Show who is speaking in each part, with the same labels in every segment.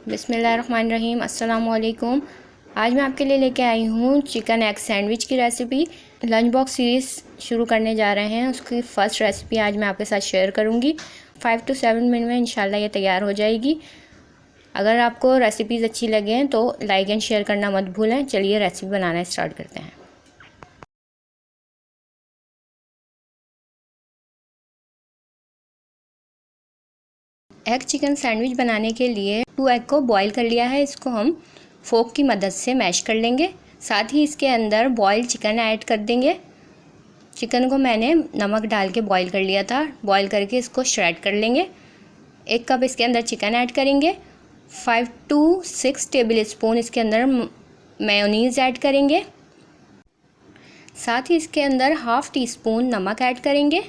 Speaker 1: बिस्मिल्लाहिर्रहमानिर्रहीम। अस्सलाम वालेकुम। आज मैं आपके लिए लेके आई हूँ चिकन एग सैंडविच की रेसिपी। लंच बॉक्स सीरीज़ शुरू करने जा रहे हैं, उसकी फ़र्स्ट रेसिपी आज मैं आपके साथ शेयर करूँगी। 5 to 7 मिनट में इंशाल्लाह ये तैयार हो जाएगी। अगर आपको रेसिपीज़ अच्छी लगें तो लाइक एंड शेयर करना मत भूलें। चलिए रेसिपी बनाना स्टार्ट करते हैं। एग चिकन सैंडविच बनाने के लिए 2 एग को बॉईल कर लिया है। इसको हम फोक की मदद से मैश कर लेंगे। साथ ही इसके अंदर बॉइल्ड चिकन ऐड कर देंगे। चिकन को मैंने नमक डाल के बॉईल कर लिया था। बॉईल करके इसको श्रेड कर लेंगे। 1 कप इसके अंदर चिकन ऐड करेंगे। 5 to 6 टेबल स्पून इसके अंदर मेयोनीज़ ऐड करेंगे। साथ ही इसके अंदर हाफ़ टी स्पून नमक ऐड करेंगे।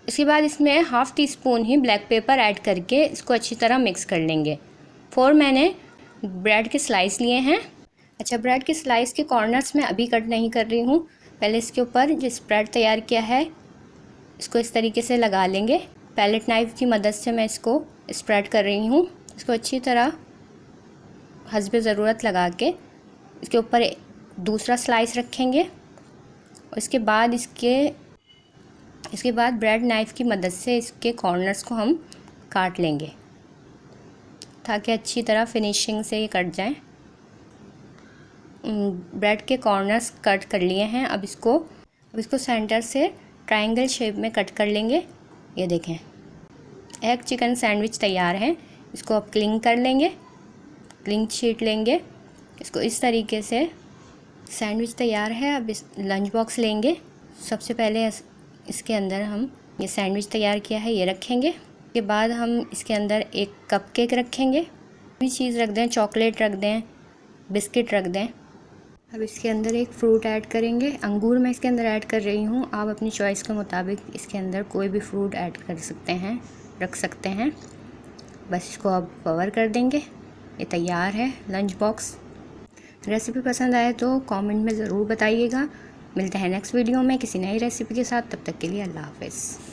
Speaker 1: इसके बाद इसमें हाफ़ टी स्पून ही ब्लैक पेपर ऐड करके इसको अच्छी तरह मिक्स कर लेंगे। 4 मैंने ब्रेड के स्लाइस लिए हैं। अच्छा, ब्रेड के स्लाइस के कॉर्नर्स मैं अभी कट नहीं कर रही हूँ। पहले इसके ऊपर जो स्प्रेड तैयार किया है इसको इस तरीके से लगा लेंगे। पैलेट नाइफ़ की मदद से मैं इसको स्प्रेड कर रही हूँ। इसको अच्छी तरह हस्बे ज़रूरत लगा के इसके ऊपर दूसरा स्लाइस रखेंगे। और इसके बाद ब्रेड नाइफ़ की मदद से इसके कॉर्नर्स को हम काट लेंगे ताकि अच्छी तरह फिनिशिंग से ये कट जाए। ब्रेड के कॉर्नर्स कट कर लिए हैं। अब इसको सेंटर से ट्रायंगल शेप में कट कर लेंगे। ये देखें, एग चिकन सैंडविच तैयार है। इसको अब क्लिंग कर लेंगे, क्लिंग शीट लेंगे। इसको इस तरीके से सैंडविच तैयार है। अब इस लंच बॉक्स लेंगे। सबसे पहले इसके अंदर हम ये सैंडविच तैयार किया है ये रखेंगे। उसके बाद हम इसके अंदर एक कपकेक रखेंगे। भी चीज़ रख दें, चॉकलेट रख दें, बिस्किट रख दें। अब इसके अंदर एक फ्रूट ऐड करेंगे। अंगूर मैं इसके अंदर ऐड कर रही हूँ। आप अपनी चॉइस के मुताबिक इसके अंदर कोई भी फ्रूट ऐड कर सकते हैं, रख सकते हैं। बस इसको अब कवर कर देंगे। ये तैयार है लंच बॉक्स। रेसिपी पसंद आए तो कमेंट में ज़रूर बताइएगा। मिलते हैं नेक्स्ट वीडियो में किसी नई रेसिपी के साथ। तब तक के लिए अल्लाह हाफ़िज़।